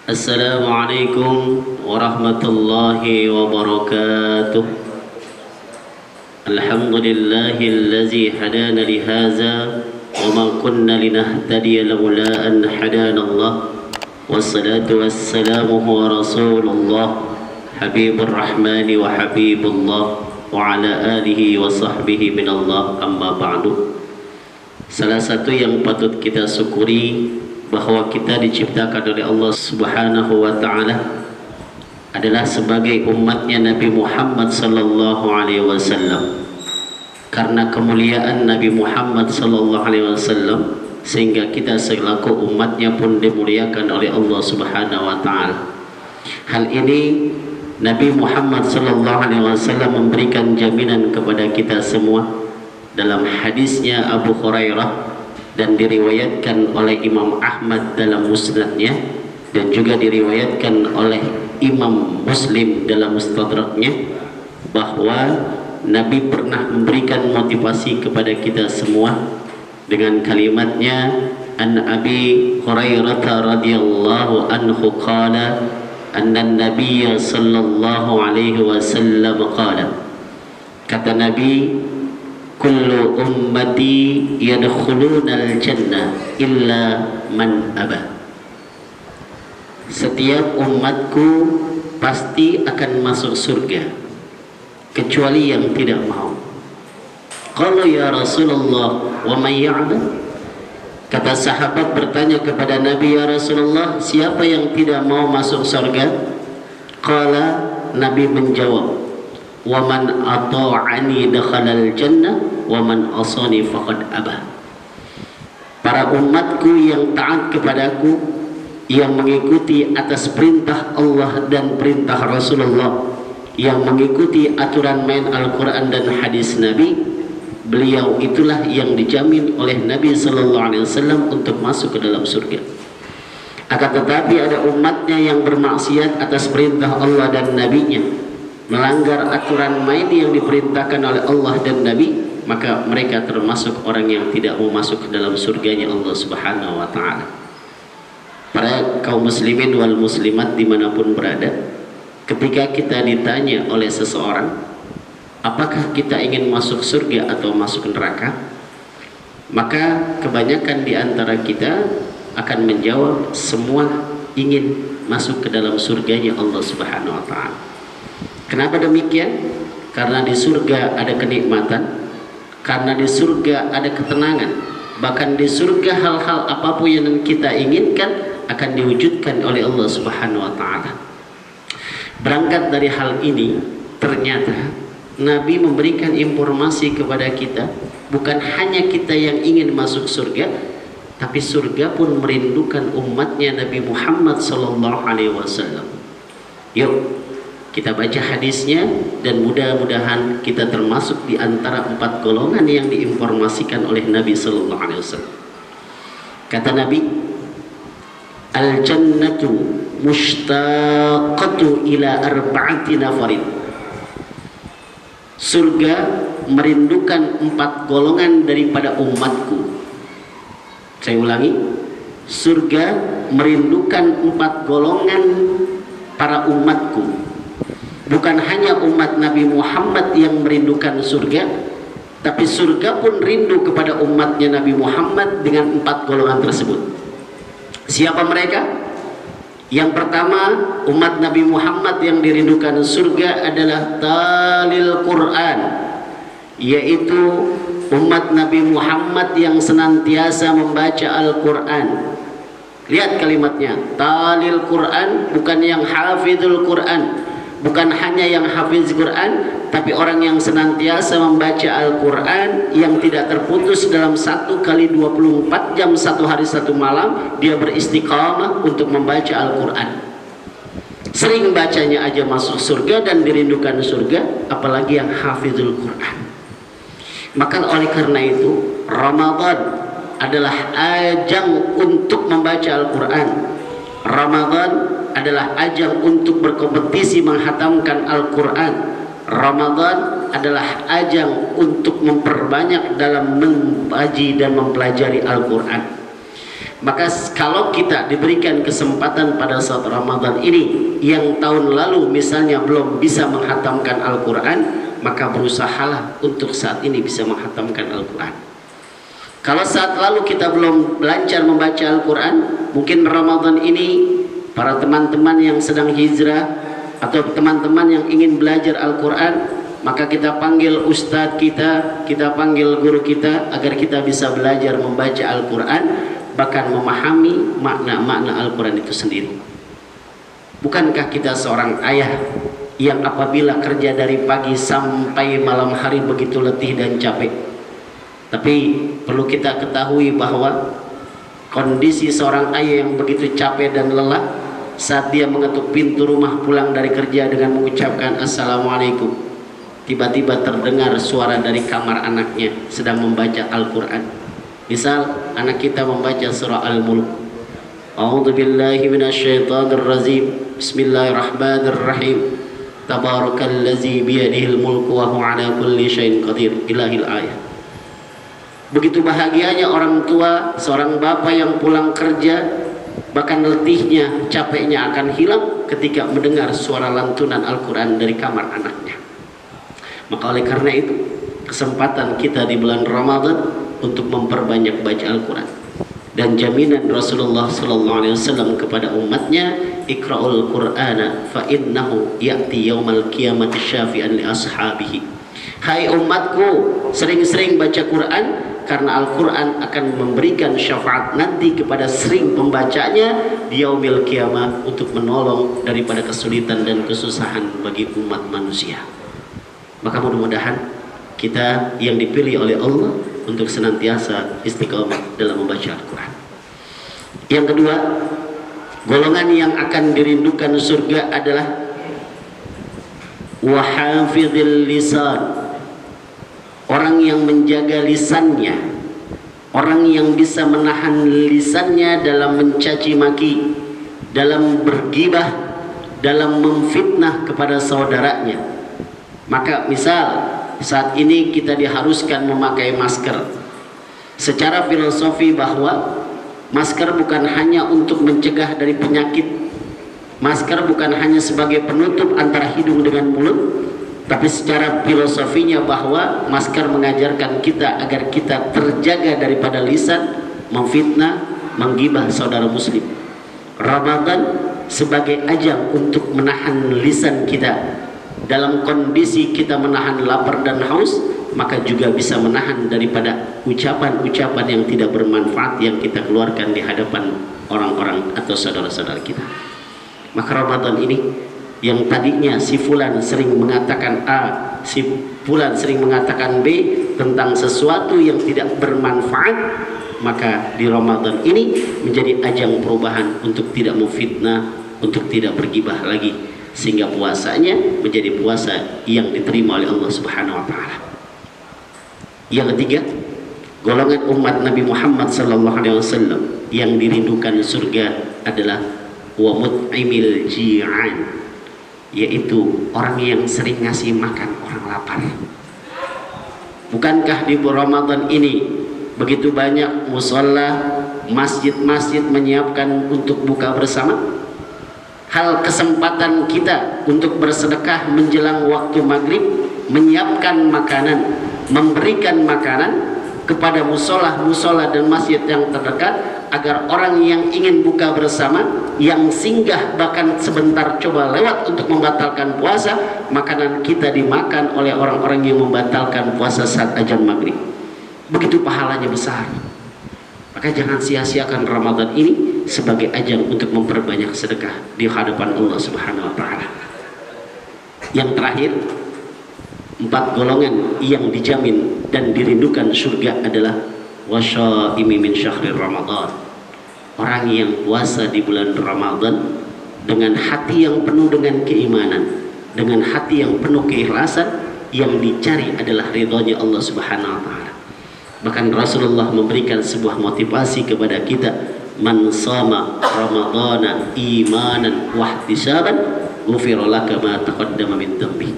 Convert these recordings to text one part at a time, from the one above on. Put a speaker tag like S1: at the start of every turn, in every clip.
S1: Assalamualaikum warahmatullahi wabarakatuh. Alhamdulillahillazi hadana lihaza wa ma kunna linahtadiya laula an hadana Allah. Wassalatu wassalamu wa rasulullah habibur rahmani wa habibullah wa ala alihi wa sahbihi minallah, amma ba'du. Salah satu yang patut kita syukuri bahwa kita diciptakan oleh Allah Subhanahu wa taala adalah sebagai umatnya Nabi Muhammad sallallahu alaihi wasallam. Karena kemuliaan Nabi Muhammad sallallahu alaihi wasallam sehingga kita selaku umatnya pun dimuliakan oleh Allah Subhanahu wa taala. Hal ini Nabi Muhammad sallallahu alaihi wasallam memberikan jaminan kepada kita semua dalam hadisnya Abu Hurairah, dan diriwayatkan oleh Imam Ahmad dalam musnadnya, dan juga diriwayatkan oleh Imam Muslim dalam mustadraknya, bahwa Nabi pernah memberikan motivasi kepada kita semua dengan kalimatnya, an Abi Hurairah radhiyallahu anhu qala anna an-nabiy sallallahu alaihi wasallam qala, kata Nabi, kullu ummati yadkhulunal jannah illa man aba. Setiap umatku pasti akan masuk surga kecuali yang tidak mau. Qala ya Rasulullah wa may ya'ba? Kata sahabat bertanya kepada Nabi, ya Rasulullah, siapa yang tidak mau masuk surga? Qala, Nabi menjawab, wa man ata'ani dakhalal jannah wa man asani faqad aba. Para umatku yang taat kepadaku, yang mengikuti atas perintah Allah dan perintah Rasulullah, yang mengikuti aturan main Al-Quran dan hadis Nabi, beliau itulah yang dijamin oleh Nabi sallallahu alaihi wasallam untuk masuk ke dalam surga. Akan tetapi ada umatnya yang bermaksiat atas perintah Allah dan Nabi-Nya, melanggar aturan main yang diperintahkan oleh Allah dan Nabi, maka mereka termasuk orang yang tidak mau masuk ke dalam surganya Allah Subhanahu wa ta'ala. Para kaum muslimin wal muslimat dimanapun berada, ketika kita ditanya oleh seseorang, apakah kita ingin masuk surga atau masuk neraka, maka kebanyakan di antara kita akan menjawab semua ingin masuk ke dalam surganya Allah Subhanahu wa ta'ala. Kenapa demikian? Karena di surga ada kenikmatan, karena di surga ada ketenangan, bahkan di surga hal-hal apapun yang kita inginkan akan diwujudkan oleh Allah Subhanahu wa ta'ala. Berangkat dari hal ini, ternyata Nabi memberikan informasi kepada kita, bukan hanya kita yang ingin masuk surga, tapi surga pun merindukan umatnya Nabi Muhammad sallallahu alaihi wasallam. Yuk kita baca hadisnya, dan mudah-mudahan kita termasuk di antara 4 golongan yang diinformasikan oleh Nabi sallallahu alaihi wasallam. Kata Nabi, al-jannatu mushtaqatu ila arba'ati nafarin. Surga merindukan 4 golongan daripada umatku. Saya ulangi, surga merindukan 4 golongan para umatku. Bukan hanya umat Nabi Muhammad yang merindukan surga, tapi surga pun rindu kepada umatnya Nabi Muhammad dengan 4 golongan tersebut. Siapa mereka? Yang pertama, umat Nabi Muhammad yang dirindukan surga adalah talil Quran, yaitu umat Nabi Muhammad yang senantiasa membaca Al-Quran. Lihat kalimatnya, talil Quran, bukan yang hafizul Quran, bukan hanya yang hafiz Quran, tapi orang yang senantiasa membaca Al-Quran, yang tidak terputus dalam 1 kali 24 jam 1 hari 1 malam dia beristiqamah untuk membaca Al-Quran. Sering bacanya aja masuk surga dan dirindukan surga, apalagi yang hafizul Quran. Maka oleh karena itu, Ramadan adalah ajang untuk membaca Al-Quran. Ramadan adalah ajang untuk berkompetisi menghatamkan Al-Quran. Ramadan adalah ajang untuk memperbanyak dalam mengkaji dan mempelajari Al-Quran. Maka kalau kita diberikan kesempatan pada saat Ramadan ini, yang tahun lalu misalnya belum bisa menghatamkan Al-Quran, maka berusahalah untuk saat ini bisa menghatamkan Al-Quran. Kalau saat lalu kita belum lancar membaca Al-Quran, mungkin Ramadan ini para teman-teman yang sedang hijrah atau teman-teman yang ingin belajar Al-Quran, maka kita panggil ustadz kita panggil guru kita agar kita bisa belajar membaca Al-Quran, bahkan memahami makna-makna Al-Quran itu sendiri. Bukankah kita seorang ayah yang apabila kerja dari pagi sampai malam hari begitu letih dan capek, tapi perlu kita ketahui bahwa kondisi seorang ayah yang begitu capek dan lelah saat dia mengetuk pintu rumah pulang dari kerja dengan mengucapkan Assalamualaikum, tiba-tiba terdengar suara dari kamar anaknya sedang membaca Al-Quran. Misal anak kita membaca surah Al-Mulk, A'udzu billahi minasyaitonir rajim, Bismillahirrahmanirrahim, Tabarakalladzi biyadihil mulku wa huwa ala kulli syai'in qadir, ilahil ayat. Begitu bahagianya orang tua, seorang bapak yang pulang kerja, bahkan letihnya, capeknya akan hilang ketika mendengar suara lantunan Al-Quran dari kamar anaknya. Maka oleh karena itu, kesempatan kita di bulan Ramadan untuk memperbanyak baca Al-Quran, dan jaminan Rasulullah SAW kepada umatnya, Iqra'ul Qur'ana fa innahu ya'ti yaumal qiyamati syafi'an li ashabihi. Hai umatku, sering-sering baca Quran, karena Al-Quran akan memberikan syafaat nanti kepada sering pembacanya di yaumil qiyamah untuk menolong daripada kesulitan dan kesusahan bagi umat manusia. Maka mudah-mudahan kita yang dipilih oleh Allah untuk senantiasa istiqomah dalam membaca Al-Quran. Yang kedua, golongan yang akan dirindukan surga adalah wahafidhil lisan, orang yang menjaga lisannya, orang yang bisa menahan lisannya dalam mencaci maki, dalam bergibah, dalam memfitnah kepada saudaranya. Maka misal saat ini kita diharuskan memakai masker. Secara filosofi bahwa masker bukan hanya untuk mencegah dari penyakit, masker bukan hanya sebagai penutup antara hidung dengan mulut, tapi secara filosofinya bahwa masker mengajarkan kita agar kita terjaga daripada lisan memfitnah, menggibah saudara muslim. Ramadan sebagai ajang untuk menahan lisan kita. Dalam kondisi kita menahan lapar dan haus, maka juga bisa menahan daripada ucapan-ucapan yang tidak bermanfaat yang kita keluarkan di hadapan orang-orang atau saudara-saudara kita. Maka Ramadan ini, yang tadinya si fulan sering mengatakan A, si fulan sering mengatakan B tentang sesuatu yang tidak bermanfaat, maka di Ramadan ini menjadi ajang perubahan untuk tidak memfitnah, untuk tidak bergibah lagi, sehingga puasanya menjadi puasa yang diterima oleh Allah Subhanahu wa taala. Yang ketiga, golongan umat Nabi Muhammad sallallahu alaihi wasallam yang dirindukan surga adalah wa mut'imil ji'an, yaitu orang yang sering ngasih makan orang lapar. Bukankah di Ramadan ini begitu banyak musalla, masjid-masjid menyiapkan untuk buka bersama? Hal kesempatan kita untuk bersedekah menjelang waktu maghrib, menyiapkan makanan, memberikan makanan kepada musola dan masjid yang terdekat, agar orang yang ingin buka bersama, yang singgah bahkan sebentar coba lewat untuk membatalkan puasa, makanan kita dimakan oleh orang-orang yang membatalkan puasa saat azan maghrib. Begitu pahalanya besar. Maka jangan sia-siakan Ramadan ini sebagai ajang untuk memperbanyak sedekah di hadapan Allah Subhanahu wa taala. Yang terakhir, 4 golongan yang dijamin dan dirindukan surga adalah wasyaimi min syahri Ramadan. Orang yang puasa di bulan Ramadan dengan hati yang penuh dengan keimanan, dengan hati yang penuh keikhlasan, yang dicari adalah ridhonya Allah Subhanahu wa taala. Bahkan Rasulullah memberikan sebuah motivasi kepada kita, man shama ramadhana imanan wa ihtisaban ghufira laka ma taqaddama min dhanbi.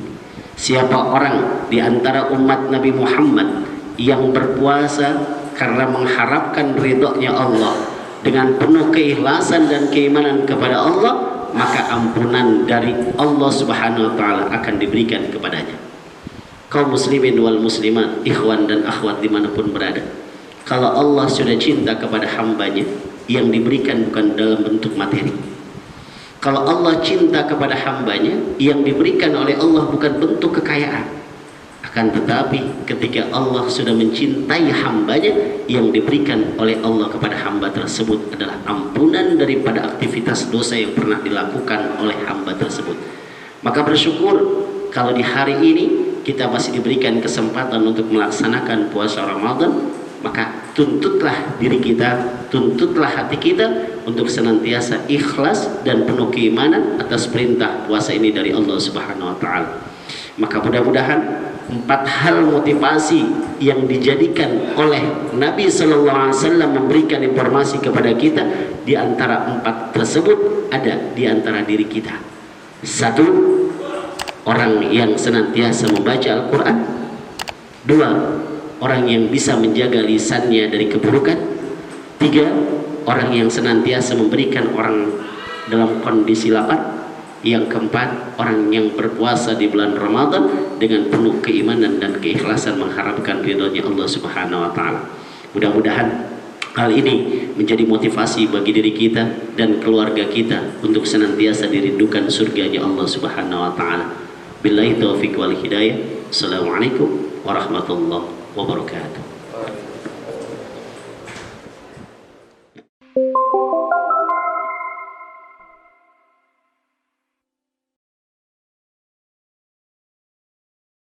S1: Siapa orang di antara umat Nabi Muhammad yang berpuasa karena mengharapkan ridhonya Allah, dengan penuh keikhlasan dan keimanan kepada Allah, maka ampunan dari Allah Subhanahu wa taala akan diberikan kepadanya. Kaum muslimin wal muslimat, ikhwan dan akhwat dimanapun berada, kalau Allah sudah cinta kepada hambanya, yang diberikan bukan dalam bentuk materi. Kalau Allah cinta kepada hambanya, yang diberikan oleh Allah bukan bentuk kekayaan. Akan tetapi ketika Allah sudah mencintai hambanya, yang diberikan oleh Allah kepada hamba tersebut adalah ampunan daripada aktivitas dosa yang pernah dilakukan oleh hamba tersebut. Maka bersyukur kalau di hari ini kita masih diberikan kesempatan untuk melaksanakan puasa Ramadan, maka tuntutlah diri kita, tuntutlah hati kita untuk senantiasa ikhlas dan penuh keimanan atas perintah puasa ini dari Allah Subhanahu wa taala. Maka mudah-mudahan 4 hal motivasi yang dijadikan oleh Nabi Sallallahu Alaihi Wasallam memberikan informasi kepada kita, di antara 4 tersebut ada di antara diri kita. 1, orang yang senantiasa membaca Al-Quran. 2, orang yang bisa menjaga lisannya dari keburukan. 3, orang yang senantiasa memberikan orang dalam kondisi lapar. Yang keempat, orang yang berpuasa di bulan Ramadan dengan penuh keimanan dan keikhlasan mengharapkan ridhonya Allah Subhanahu wa taala. Mudah-mudahan hal ini menjadi motivasi bagi diri kita dan keluarga kita untuk senantiasa dirindukan surganya Allah Subhanahu wa taala. Billahi taufiq wal hidayah. Assalamualaikum warahmatullahi wabarakatuh.